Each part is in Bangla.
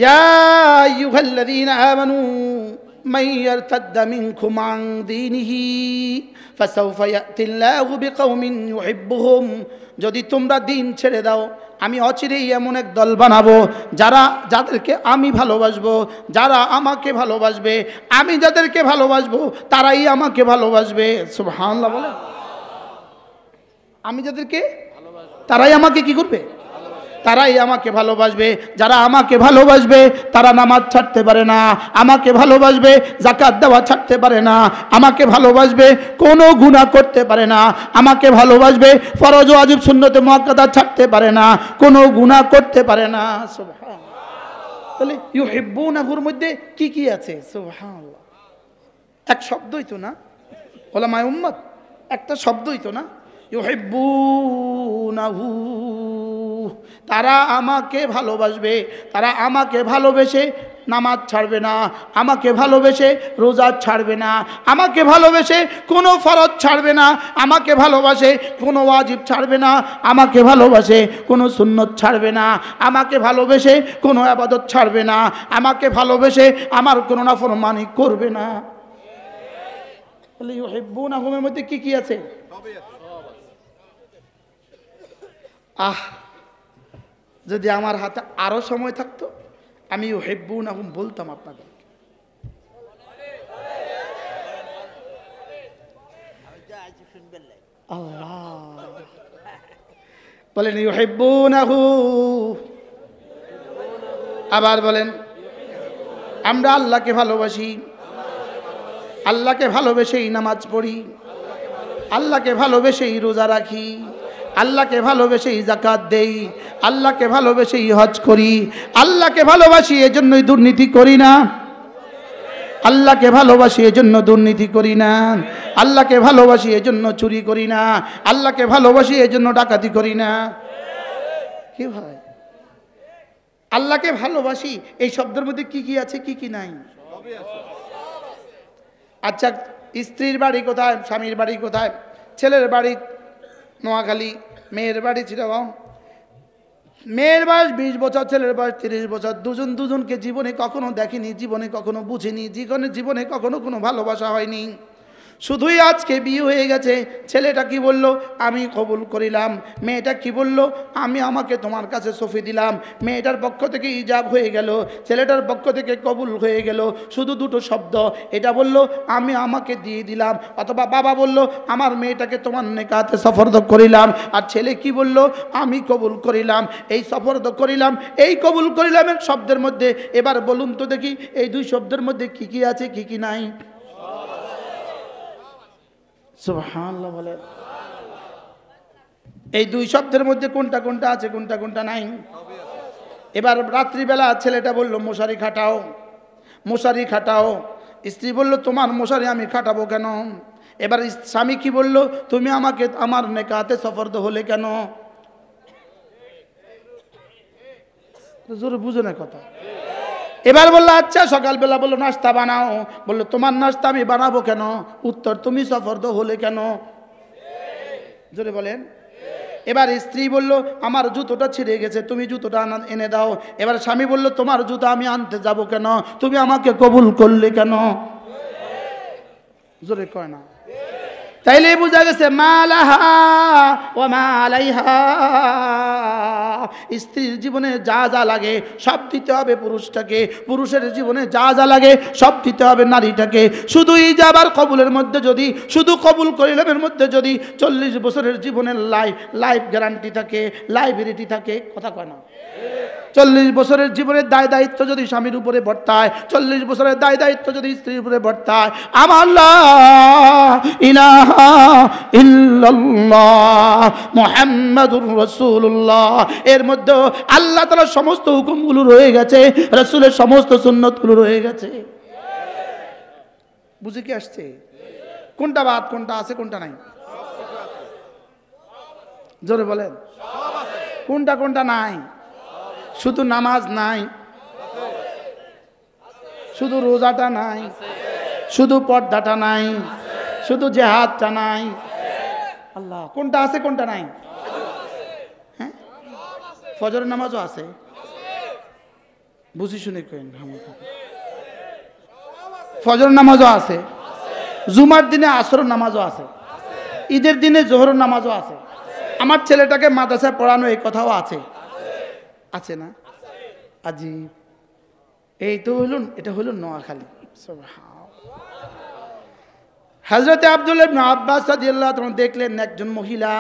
ইয়া আইয়ুহাল্লাযীনা আমানু মান ইয়ারতাদ্দা মিনকুম আন দীনিহি ফাসাউফা ইয়াতিল্লাহু বিকওমিন ইউহিব্বুহুম, যদি তোমরা দিন ছেড়ে দাও আমি অচিরেই এমন এক দল বানাবো যাদেরকে আমি ভালোবাসবো, যারা আমাকে ভালোবাসবে, আমি যাদেরকে ভালোবাসবো তারাই আমাকে ভালোবাসবে। সুবহানাল্লাহ বলে। আমি যাদেরকে তারাই আমাকে কি করবে? তারাই আমাকে ভালোবাসবে। যারা আমাকে ভালোবাসবে তারা নামাজ ছাড়তে পারে না, আমাকে ভালোবাসবে যাকাত দেওয়া ছাড়তে পারে না, আমাকে ভালোবাসবে কোনো গুনাহ করতে পারে না, আমাকে ভালোবাসবে ফরজ ওয়াজিব সুন্নতে মুআক্কাদা ছাড়তে পারে না, কোনো গুনাহ করতে পারে না। সুবহানাল্লাহ। তাহলে ইউহিব্বুনাহুর মধ্যে কি কি আছে? সুবহানাল্লাহ। এক শব্দই তো না, উলামায়ে উম্মত একটা শব্দই তো না। ইউহিব্বুনাহু, তারা আমাকে ভালোবাসবে, তারা আমাকে ভালোবেসে নামাজ ছাড়বে না, আমাকে ভালোবেসে রোজা ছাড়বে না, আমাকে ভালোবেসে কোনো ফরজ ছাড়বে না, আমাকে ভালোবাসে কোনো ওয়াজিব ছাড়বে না, আমাকে ভালোবাসে কোনো সুন্নত ছাড়বে না, আমাকে ভালোবেসে কোনো ইবাদত ছাড়বে না, আমাকে ভালোবেসে আমার কোনো নাফরমানি করবে না। তাহলে ইউহিব্বুনাহুমের মধ্যে কি কি আছে? যদি আমার হাতে আরো সময় থাকতো আমি ইউহিব্বুনাহুম বলতাম আপনাদের। আল্লাহ বলেন ইউহিব্বুনাহু, আবার বলেন আমরা আল্লাহকে ভালোবাসি, আল্লাহকে ভালোবেসেই নামাজ পড়ি, আল্লাহকে ভালোবেসেই রোজা রাখি, আল্লাহকে ভালোবেসেই যাকাত দেই, আল্লাহকে ভালোবেসেই হজ করি, আল্লাহকে ভালোবাসি এজন্যই দুর্নীতি করি না, আল্লাহকে ভালোবাসি এজন্য দুর্নীতি করি না, আল্লাহকে ভালোবাসি এজন্য চুরি করি না, আল্লাহকে ভালোবাসি এজন্য ডাকাতি করি না। কি ভাই, আল্লাহকে ভালোবাসি এই শব্দের মধ্যে কি কি আছে কি কি নাই? আচ্ছা, স্ত্রীর বাড়ি কোথায়, স্বামীর বাড়ি কোথায়? ছেলের বাড়ি নোয়াখালী, মেয়ের বাড়ি চিটাগাং। মেয়ের বয়স 20 বছর, ছেলের বয়স 30 বছর। দুজনকে জীবনে কখনো দেখিনি, জীবনে কখনো বুঝিনি, জীবনে কখনো কোনো ভালোবাসা হয়নি। শুধুই আজকে বিয়ে হয়ে গেছে। ছেলেটা কি বলল? আমি কবুল করিলাম। মেয়েটা কি বলল? আমি আমাকে তোমার কাছে সঁপে দিলাম। মেয়েটার পক্ষ থেকে ইজাব হয়ে গেল, ছেলেটার পক্ষ থেকে কবুল হয়ে গেল। শুধু দুটো শব্দ, এটা বলল আমি আমাকে দিয়ে দিলাম, অথবা বাবা বলল আমার মেয়েটাকে তোমার নেকাতে সফরদ করিলাম। আর ছেলে কি বলল? আমি কবুল করিলাম। এই সফরদ করিলাম, এই কবুল করিলামের শব্দের মধ্যে এবার বলুন তো দেখি এই দুই শব্দের মধ্যে কি কি আছে কি কি নাই? সুবহানাল্লাহ বলে। এই দুই শব্দের মধ্যে কোনটা কোনটা আছে কোনটা কোনটা নাই? এবার রাত্রিবেলা ছেলেটা বলল মশারি খাটাও, মশারি খাটাও। স্ত্রী বলল তোমার মশারি আমি খাটাবো কেন? এবার স্বামী কি বলল? তুমি আমাকে আমার নেকাতে সফরদ হলে কেন? জোরে বুঝো না কথা। এবার বললো আচ্ছা, সকালবেলা বললো নাস্তা বানাও। বললো তোমার নাস্তা আমি বানাবো কেন? উত্তর তুমি সফরদ হলে কেন? জোরে বলেন। এবার স্ত্রী বলল আমার জুতোটা ছিঁড়ে গেছে, তুমি জুতোটা এনে দাও। এবার স্বামী বলল তোমার জুতো আমি আনতে যাব কেন? তুমি আমাকে কবুল করলে কেন? জোরে কয় না। তাইলে বোঝা গেছে মালাহা ওয়া মা আলাইহা, স্ত্রীর জীবনে যা যা লাগে সব দিতে হবে পুরুষটাকে, পুরুষের জীবনে যা যা লাগে সব দিতে হবে নারীটাকে। শুধু ইজাব আর কবুলের মধ্যে যদি, শুধু কবুল করিলামের মধ্যে যদি 40 বছরের জীবনের লাইফ গ্যারান্টি থাকে, লাইবিলিটি থাকে, কথা কয় না। 40 বছরের জীবনের দায় দায়িত্ব যদি স্বামীর উপরে বর্তায়, 40 বছরের দায় দায়িত্ব যদি স্ত্রীর উপরে বর্তায়, আমার লা ইলাহা ইল্লাল্লাহ মুহাম্মাদুর রাসূলুল্লাহ, এর মধ্যে আল্লাহ তাআলার সমস্ত হুকুমগুলো রয়ে গেছে, রাসূলের সমস্ত সুন্নতগুলো রয়ে গেছে। বুঝে কি আসছে? কোনটা বাদ কোনটা আছে কোনটা নাই? জোরে বলেন। কোনটা কোনটা নাই? শুধু নামাজ নাই, শুধু রোজাটা নাই, শুধু পর্দাটা নাই, শুধু জিহাদটা নাই। আল্লাহ, কোনটা আছে কোনটা নাই? হ্যাঁ, ফজরের নামাজও আছে, বুঝি শুনে কেন ফজর নামাজও আছে, জুমার দিনে আসর নামাজও আছে, ঈদের দিনে জোহর নামাজও আছে, আমার ছেলেটাকে মাদ্রাসায় পড়ানো এই কথাও আছে, আছে না? আজীব। এই তো হইল, এটা হইল নোয়াখালী। হযরতে আব্দুল্লাহ ইবনে আব্বাস রাদিয়াল্লাহু তাআলা দেখলেন একজন মহিলা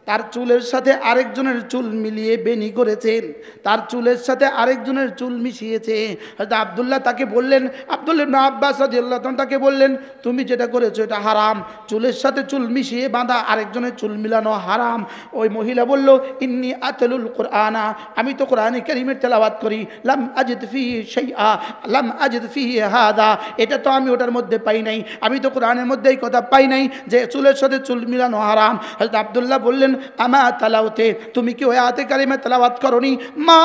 তার চুলের সাথে আরেকজনের চুল মিলিয়ে বেনি করেছেন, তার চুলের সাথে আরেকজনের চুল মিশিয়েছে। হযরত আব্দুল্লাহ তাকে বললেন, আব্দুল্লাহ ইবনে আব্বাস রাদিয়াল্লাহু তাআলা তাকে বললেন, তুমি যেটা করেছো এটা হারাম, চুলের সাথে চুল মিশিয়ে বাঁধা, আরেকজনের চুল মিলানো হারাম। ওই মহিলা বলল, ইন্নী আতলুল কুরআনা, আমি তো কোরআনে কারীমের তেলাওয়াত করি, লাম আজিদ ফিহি শাইআ, লাম আজিদ ফিহি হাদা, এটা তো আমি ওটার মধ্যে পাই নাই, আমি তো কোরআনের মধ্যে এই কথা পাই নাই যে চুলের সাথে চুল মিলানো হারাম। হযরত আব্দুল্লাহ বললেন, আমা তালাওতে, তুমি কি ওই আয়াতে কারিমা তেলাওয়াত করনি? মা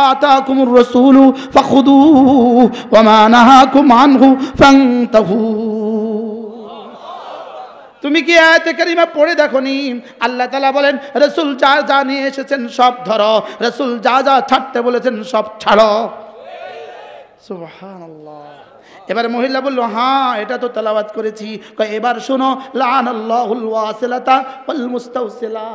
আতাকুমুর রাসূলু ফাখুদুহু ওয়া মা নাহাকুম আনহু ফান্তাহু। তুমি কি আয়াতে কারিমা পড়ে দেখোনি? আল্লাহ তাআলা বলেন, রাসূল যা যা নিয়ে এসেছেন সব ধরো, রাসূল যা যা ছাড়তে বলেছেন সব ছাড়ো। সুবহানাল্লাহ। এবার মহিলা বলল, হ্যাঁ এটা তো তেলাওয়াত করেছি। এবার শোনো, লানাল্লাহুল ওয়াসিলাতা ওয়াল মুস্তাওসিলা।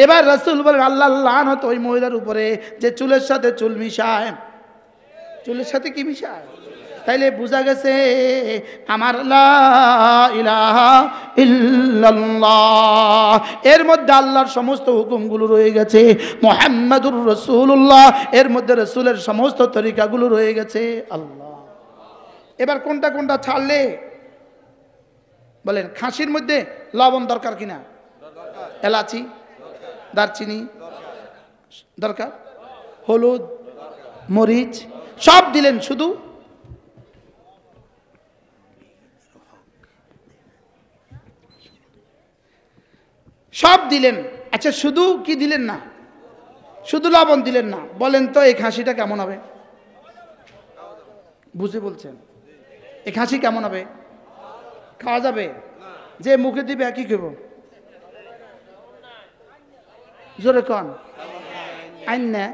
এবার রাসূল বলেন, আল্লাহর লানত ওই মহিলার উপরে যে চুলের সাথে চুল মিশায়। চুলের সাথে কি মিশায়? তাইলে বোঝা গেছে আমার লা ইলাহা ইল্লাল্লাহ এর মধ্যে আল্লাহর সমস্ত হুকুমগুলো রয়ে গেছে, মুহাম্মাদুর রাসূলুল্লাহ এর মধ্যে রাসূলের সমস্ত তরিকাগুলো রয়ে গেছে। আল্লাহ। এবার কোনটা কোনটা ছাড়লে বলেন? খাসির মধ্যে লবণ দরকার কিনা? এলাচি, দারচিনি দরকার, হলুদ, মরিচ সব দিলেন, শুধু সব দিলেন। আচ্ছা শুধু কি দিলেন না? শুধু লবণ দিলেন না। বলেন তো এই খাসিটা কেমন হবে? বুঝে বলছেন? এই খাসি কেমন হবে? খাওয়া যাবে? যে মুখে দিবে একই খেব? জোরে কন। আইন না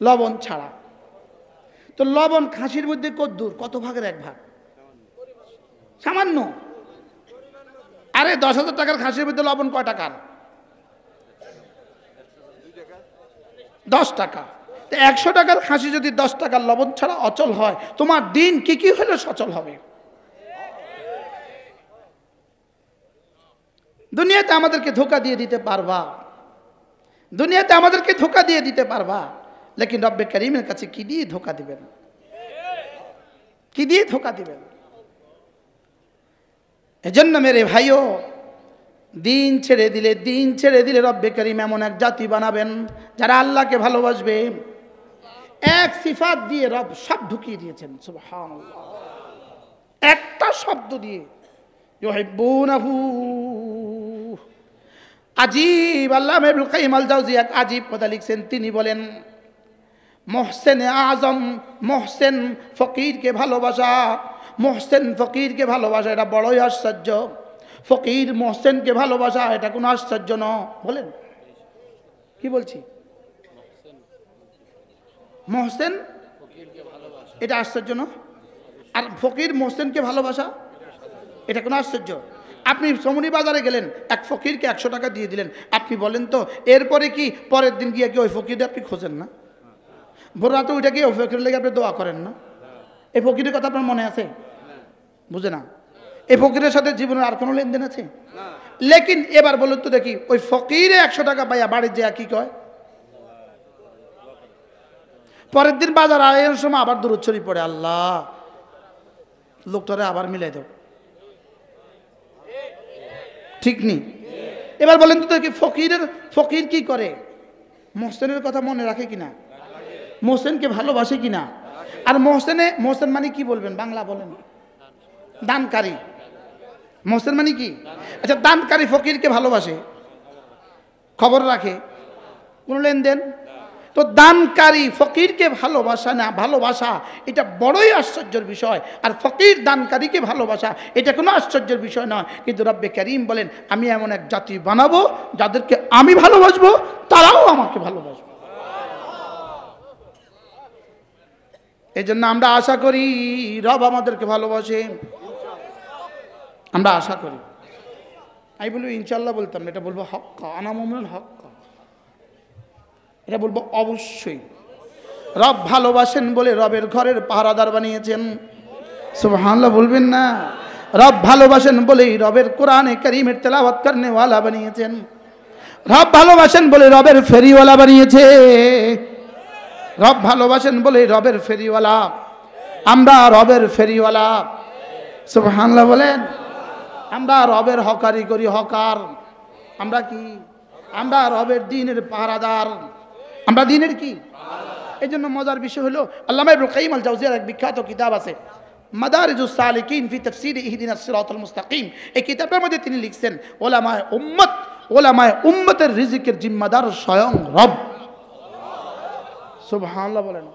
লবণ ছাড়া। তো লবণ খাসির মধ্যে কদ্দুর? কত ভাগের এক ভাগ? সামান্য। আরে 10,000 টাকার খাসির মধ্যে লবণ কয় টাকার? 10 টাকা। 100 টাকার খাসি যদি 10 টাকার লবণ ছাড়া অচল হয়, তোমার দিন কি কি হলে সচল হবে? দুনিয়াতে আমাদেরকে ধোঁকা দিয়ে দিতে পারবা, দুনিয়াতে আমাদেরকে ধোঁকা দিয়ে দিতে পারবা, লেকিন রব্বে কারীমের কাছে কি দিয়ে ধোঁকা দিবেন? কি দিয়ে ধোঁকা দিবেন? এজন্য মেরে ভাইও, দিন ছেড়ে দিলে রব্বে কারীম এমন এক জাতি বানাবেন যারা আল্লাহকে ভালোবাসবে। এক সিফাত দিয়ে রব সব ঢুকিয়ে দিয়েছেন। সুবহানাল্লাহ। একটা শব্দ দিয়ে, ইউহিব্বুনাহু। আজীব। আল্লামা ইবনুল কাইয়িম আল জাওজিয়া এক আজীব কথা লিখছেন। তিনি বলেন, মোহসেন আজম, মোহসেন ফকিরকে ভালোবাসা, মোহসেন ফকিরকে ভালোবাসা এটা বড়ই আশ্চর্য। ফকির মোহসেনকে ভালোবাসা এটা কোনো আশ্চর্য নয়। বলেন কি বলছি? মোহসেন এটা আশ্চর্য নয়, আর ফকির মোহসেনকে ভালোবাসা এটা কোনো আশ্চর্য? আপনি সমনি বাজারে গেলেন, এক ফকিরকে 100 টাকা দিয়ে দিলেন, আপনি বলেন তো এরপরে কি পরের দিন গিয়ে কি ওই ফকির আপনি খোঁজেন না? ভোর রাতে ওইটা গিয়ে ওই ফকিরের লেগে আপনি দোয়া করেন না? এই ফকিরের কথা আপনার মনে আছে? বুঝে না? এই ফকিরের সাথে জীবনের আর কোনো লেনদেন আছে? লেকিন এবার বলুন তো দেখি, ওই ফকিরে 100 টাকা পাইয়া বাড়ির যে কি কয়? পরের দিন বাজার আয়ের সময় আবার দরুদ শরীফ পড়ে, আল্লাহ লোকটারে আবার মিলাই দাও। ঠিক নি? এবার বলেন তো দেখি, ফকির কি করে? মোহসেনের কথা মনে রাখে কিনা? মোহসেনকে ভালোবাসে কিনা? আর মোহসেন মানে কি বলবেন? বাংলা বলেন। দানকারী। মোহসেন মানে কি? আচ্ছা, দানকারী ফকিরকে ভালোবাসে, খবর রাখে, কোন লেনদেন? তো দানকারী ফকিরকে ভালোবাসা না ভালোবাসা এটা বড়ই আশ্চর্যের বিষয়, আর ফকির দানকারীকে ভালোবাসা এটা কোনো আশ্চর্যের বিষয় নয়। কিন্তু রব্বে কারীম বলেন আমি এমন এক জাতি বানাবো যাদেরকে আমি ভালোবাসবো তারাও আমাকে ভালোবাসবে। এই জন্য আমরা আশা করি রব আমাদেরকে ভালোবাসে, আমরা আশা করি। আমি বলবো ইনশাল্লাহ বলতাম না, এটা বলবো হক্কা আনা মুমিনুন হক্কা, এটা বলবো অবশ্যই। রব ভালোবাসেন বলে রবের ঘরের পাহারাদার বানিয়েছেন, সুবহানাল্লাহ বলবেন না? রব ভালোবাসেন বলেই রবের কোরআনে কারীমের তেলাওয়াত করনেওয়ালা বানিয়েছেন। রব ভালোবাসেন বলে রবের ফেরিওয়ালা বানিয়েছে। রব ভালোবাসেন বলে রবের ফেরিওয়ালা, আমরা রবের ফেরিওয়ালা, সুবহানাল্লাহ বলেন। আমরা রবের হকারি করি, হকার। আমরা কি? আমরা রবের দ্বীনের পাহারাদার, আমরা দ্বীনের কি? এই জন্য মজার বিষয় হলো আল্লামা ইবনুল কাইয়িম আল জাওজিয়ার এক বিখ্যাত কিতাব আছে মাদারিজুস সালিকিন ফি তাফসীর ইহদিনাস সিরাতাল মুস্তাকিম। এই কিতাবের মধ্যে তিনি লিখছেন উলামায়ে উম্মত, উলামায়ে উম্মতের রিজিকের জিম্মাদার স্বয়ং রব, সুবহানাল্লাহ বলেন।